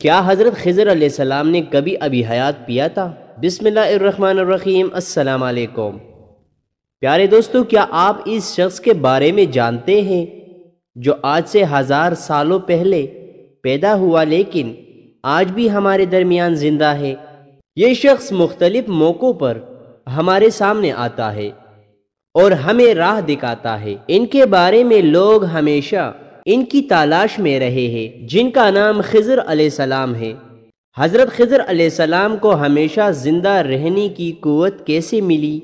کیا حضرت خضر علیہ السلام نے کبھی ابی حیات پیا تھا؟ بسم اللہ الرحمن الرحیم۔ السلام علیکم پیارے دوستو، کیا آپ اس شخص کے بارے میں جانتے ہیں جو آج سے 1000 سالوں پہلے پیدا ہوا لیکن آج بھی ہمارے درمیان زندہ ہے؟ یہ شخص مختلف موقعوں پر ہمارے سامنے آتا ہے اور ہمیں راہ دکھاتا ہے۔ ان کے بارے میں لوگ ہمیشہ ان کی تلاش میں رہے ہیں، جن کا نام خضر علیہ السلام ہے۔ حضرت خضر علیہ السلام کو ہمیشہ زندہ رہنے کی قوت کیسے ملی؟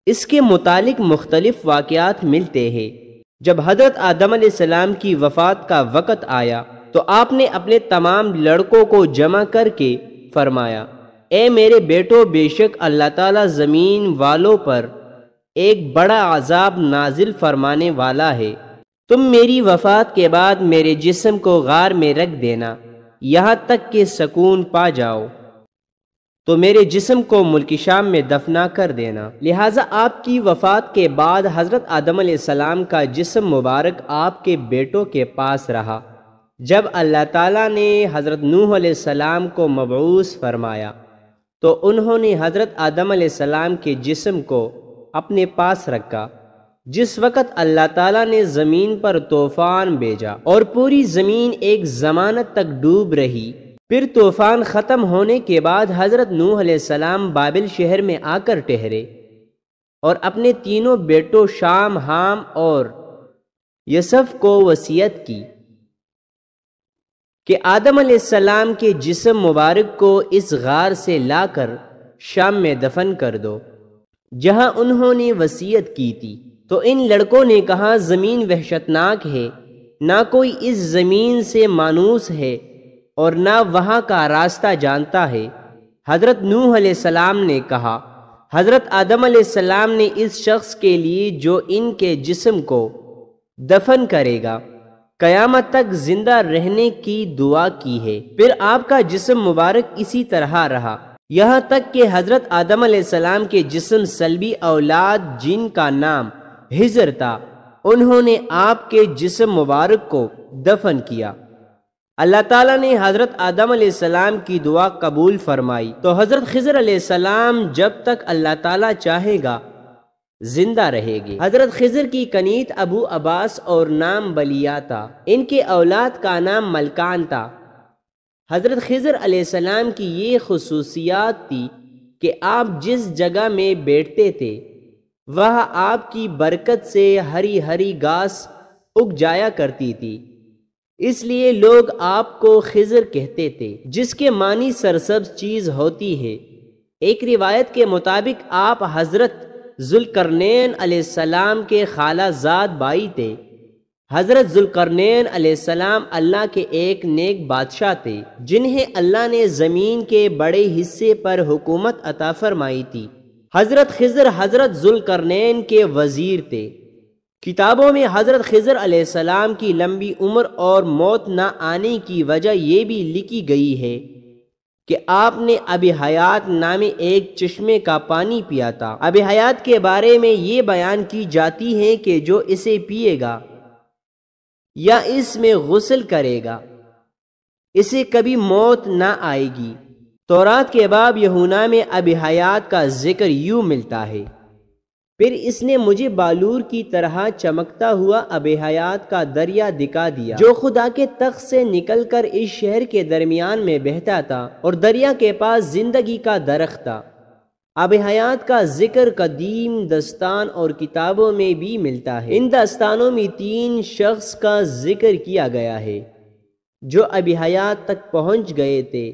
اس کے متعلق مختلف واقعات ملتے ہیں۔ جب حضرت آدم علیہ السلام کی وفات کا وقت آیا تو آپ نے اپنے تمام لڑکوں کو جمع کر کے فرمایا، اے میرے بیٹو، بے شک اللہ تعالیٰ زمین والوں پر ایک بڑا عذاب نازل فرمانے والا ہے۔ تم میری وفات کے بعد میرے جسم کو غار میں رکھ دینا یہاں تک کہ سکون پا جاؤ، تو میرے جسم کو ملک شام میں دفنا کر دینا۔ لہٰذا آپ کی وفات کے بعد حضرت آدم علیہ السلام کا جسم مبارک آپ کے بیٹوں کے پاس رہا۔ جب اللہ تعالیٰ نے حضرت نوح علیہ السلام کو مبعوث فرمایا تو انہوں نے حضرت آدم علیہ السلام کے جسم کو اپنے پاس رکھا۔ جس وقت اللہ تعالیٰ نے زمین پر طوفان بھیجا اور پوری زمین ایک زمانہ تک ڈوب رہی، پھر طوفان ختم ہونے کے بعد حضرت نوح علیہ السلام بابل شہر میں آ کر ٹھہرے اور اپنے تینوں بیٹوں شام، حام اور یسف کو وصیت کی کہ آدم علیہ السلام کے جسم مبارک کو اس غار سے لا کر شام میں دفن کر دو جہاں انہوں نے وصیت کی تھی۔ تو ان لڑکوں نے کہا، زمین وحشتناک ہے، نہ کوئی اس زمین سے مانوس ہے اور نہ وہاں کا راستہ جانتا ہے۔ حضرت نوح علیہ السلام نے کہا، حضرت آدم علیہ السلام نے اس شخص کے لیے جو ان کے جسم کو دفن کرے گا قیامت تک زندہ رہنے کی دعا کی ہے۔ پھر آپ کا جسم مبارک اسی طرح رہا یہاں تک کہ حضرت آدم علیہ السلام کے جسم سلبی اولاد جن کا نام ہجر تھا، انہوں نے آپ کے جسم مبارک کو دفن کیا۔ اللہ تعالیٰ نے حضرت آدم علیہ السلام کی دعا قبول فرمائی تو حضرت خضر علیہ السلام جب تک اللہ تعالیٰ چاہے گا زندہ رہے گی۔ حضرت خضر کی کنیت ابو عباس اور نام بلیا تھا، ان کے اولاد کا نام ملکان تھا۔ حضرت خضر علیہ السلام کی یہ خصوصیات تھی کہ آپ جس جگہ میں بیٹھتے تھے وہاں آپ کی برکت سے ہری ہری گھاس اگ جایا کرتی تھی، اس لیے لوگ آپ کو خضر کہتے تھے، جس کے معنی سرسبز چیز ہوتی ہے۔ ایک روایت کے مطابق آپ حضرت ذوالقرنین علیہ السلام کے خالہ زاد بھائی تھے۔ حضرت ذوالقرنین علیہ السلام اللہ کے ایک نیک بادشاہ تھے جنہیں اللہ نے زمین کے بڑے حصے پر حکومت عطا فرمائی تھی۔ حضرت خضر حضرت ذوالقرنین کے وزیر تھے۔ کتابوں میں حضرت خضر علیہ السلام کی لمبی عمر اور موت نہ آنے کی وجہ یہ بھی لکھی گئی ہے کہ آپ نے ابی حیات نامی ایک چشمے کا پانی پیا تھا۔ ابی حیات کے بارے میں یہ بیان کی جاتی ہے کہ جو اسے پیے گا یا اس میں غسل کرے گا اسے کبھی موت نہ آئے گی۔ تورات کے باب یوحنا میں ابی حیات کا ذکر یوں ملتا ہے، پھر اس نے مجھے بالور کی طرح چمکتا ہوا ابی حیات کا دریا دکھا دیا جو خدا کے تخت سے نکل کر اس شہر کے درمیان میں بہتا تھا اور دریا کے پاس زندگی کا درخت تھا۔ ابی حیات کا ذکر قدیم داستان اور کتابوں میں بھی ملتا ہے۔ ان داستانوں میں 3 شخص کا ذکر کیا گیا ہے جو ابی حیات تک پہنچ گئے تھے۔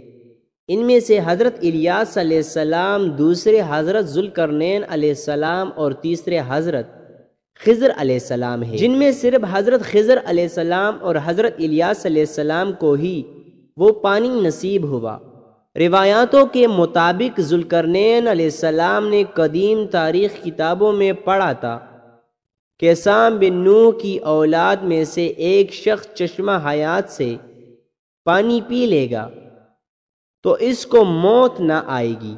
ان میں سے حضرت الیاس علیہ السلام، دوسرے حضرت ذوالقرنین علیہ السلام اور تیسرے حضرت خضر علیہ السلام ہیں، جن میں صرف حضرت خضر علیہ السلام اور حضرت الیاس علیہ السلام کو ہی وہ پانی نصیب ہوا۔ روایاتوں کے مطابق ذوالقرنین علیہ السلام نے قدیم تاریخ کتابوں میں پڑھا تھا کہ سام بن نوح کی اولاد میں سے ایک شخص چشمہ حیات سے پانی پی لے گا تو اس کو موت نہ آئے گی۔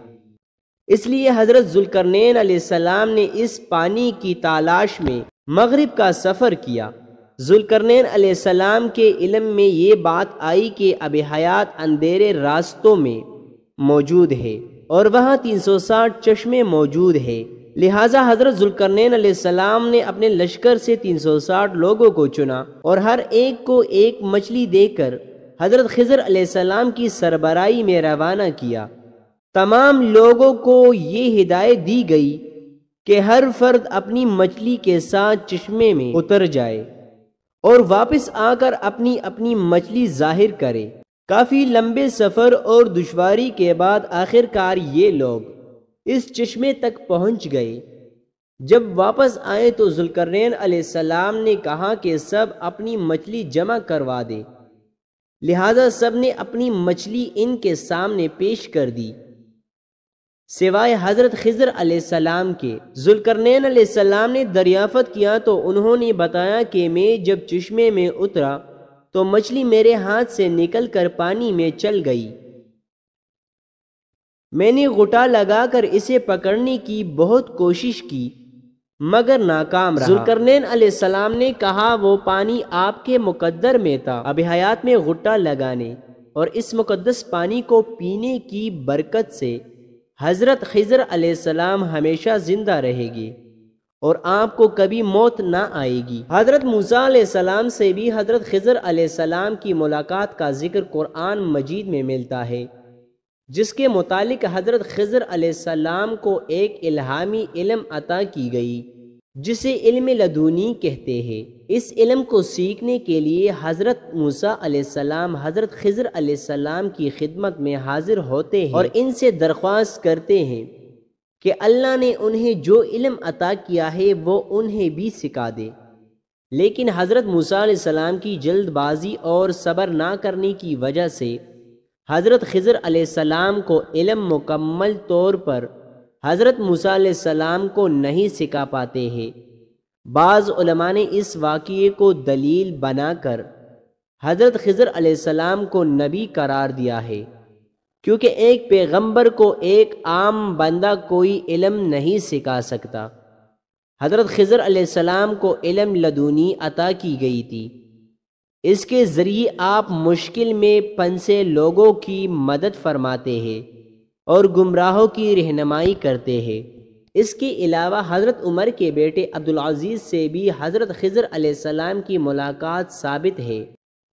اس لیے حضرت ذوالقرنین علیہ السلام نے اس پانی کی تلاش میں مغرب کا سفر کیا ذوالقرنین علیہ السلام کے علم میں یہ بات آئی کہ اب حیات اندھیرے راستوں میں موجود ہے اور وہاں 360 چشمے موجود ہے، لہٰذا حضرت ذوالقرنین علیہ السلام نے اپنے لشکر سے 360 لوگوں کو چنا اور ہر ایک کو ایک مچھلی دے کر حضرت خضر علیہ السلام کی سربراہی میں روانہ کیا۔ تمام لوگوں کو یہ ہدایت دی گئی کہ ہر فرد اپنی مچھلی کے ساتھ چشمے میں اتر جائے اور واپس آ کر اپنی اپنی مچھلی ظاہر کرے۔ کافی لمبے سفر اور دشواری کے بعد آخر کار یہ لوگ اس چشمے تک پہنچ گئے۔ جب واپس آئے تو ذوالقرنین علیہ السلام نے کہا کہ سب اپنی مچھلی جمع کروا دے، لہذا سب نے اپنی مچھلی ان کے سامنے پیش کر دی سوائے حضرت خضر علیہ السلام کے۔ ذوالقرنین علیہ السلام نے دریافت کیا تو انہوں نے بتایا کہ میں جب چشمے میں اترا تو مچھلی میرے ہاتھ سے نکل کر پانی میں چل گئی۔ میں نے غوطہ لگا کر اسے پکڑنے کی بہت کوشش کی مگر ناکام رہا۔ ذوالقرنین علیہ السلام نے کہا وہ پانی آپ کے مقدر میں تھا اب حیات میں غوطہ لگانے اور اس مقدس پانی کو پینے کی برکت سے حضرت خضر علیہ السلام ہمیشہ زندہ رہے گی اور آپ کو کبھی موت نہ آئے گی۔ حضرت موسیٰ علیہ السلام سے بھی حضرت خضر علیہ السلام کی ملاقات کا ذکر قرآن مجید میں ملتا ہے، جس کے متعلق حضرت خضر علیہ السلام کو ایک الہامی علم عطا کی گئی جسے علم لدنی کہتے ہیں۔ اس علم کو سیکھنے کے لیے حضرت موسیٰ علیہ السلام حضرت خضر علیہ السلام کی خدمت میں حاضر ہوتے ہیں اور ان سے درخواست کرتے ہیں کہ اللہ نے انہیں جو علم عطا کیا ہے وہ انہیں بھی سکھا دے، لیکن حضرت موسیٰ علیہ السلام کی جلد بازی اور صبر نہ کرنے کی وجہ سے حضرت خضر علیہ السلام کو علم مکمل طور پر حضرت موسیٰ علیہ السلام کو نہیں سکھا پاتے ہیں۔ بعض علماء نے اس واقعے کو دلیل بنا کر حضرت خضر علیہ السلام کو نبی قرار دیا ہے، کیونکہ ایک پیغمبر کو ایک عام بندہ کوئی علم نہیں سکھا سکتا۔ حضرت خضر علیہ السلام کو علم لدنی عطا کی گئی تھی، اس کے ذریعے آپ مشکل میں پھنسے لوگوں کی مدد فرماتے ہیں اور گمراہوں کی رہنمائی کرتے ہیں۔ اس کے علاوہ حضرت عمر کے بیٹے عبدالعزیز سے بھی حضرت خضر علیہ السلام کی ملاقات ثابت ہے۔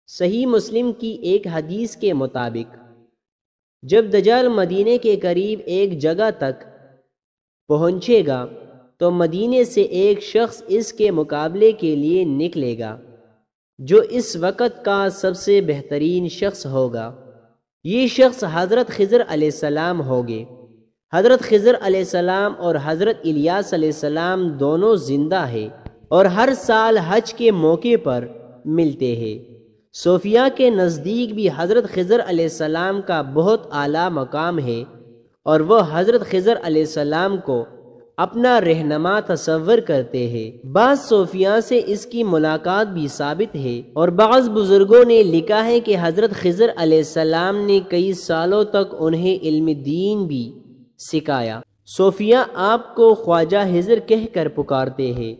صحیح مسلم کی ایک حدیث کے مطابق جب دجال مدینے کے قریب ایک جگہ تک پہنچے گا تو مدینے سے ایک شخص اس کے مقابلے کے لیے نکلے گا جو اس وقت کا سب سے بہترین شخص ہوگا۔ یہ شخص حضرت خضر علیہ السلام ہوگے۔ حضرت خضر علیہ السلام اور حضرت الیاس علیہ السلام دونوں زندہ ہیں اور ہر سال حج کے موقع پر ملتے ہیں۔ صوفیہ کے نزدیک بھی حضرت خضر علیہ السلام کا بہت اعلیٰ مقام ہے اور وہ حضرت خضر علیہ السلام کو اپنا رہنما تصور کرتے ہیں۔ بعض صوفیہ سے اس کی ملاقات بھی ثابت ہے اور بعض بزرگوں نے لکھا ہے کہ حضرت خضر علیہ السلام نے کئی سالوں تک انہیں علم دین بھی سکھایا۔ صوفیہ آپ کو خواجہ خضر کہہ کر پکارتے ہیں۔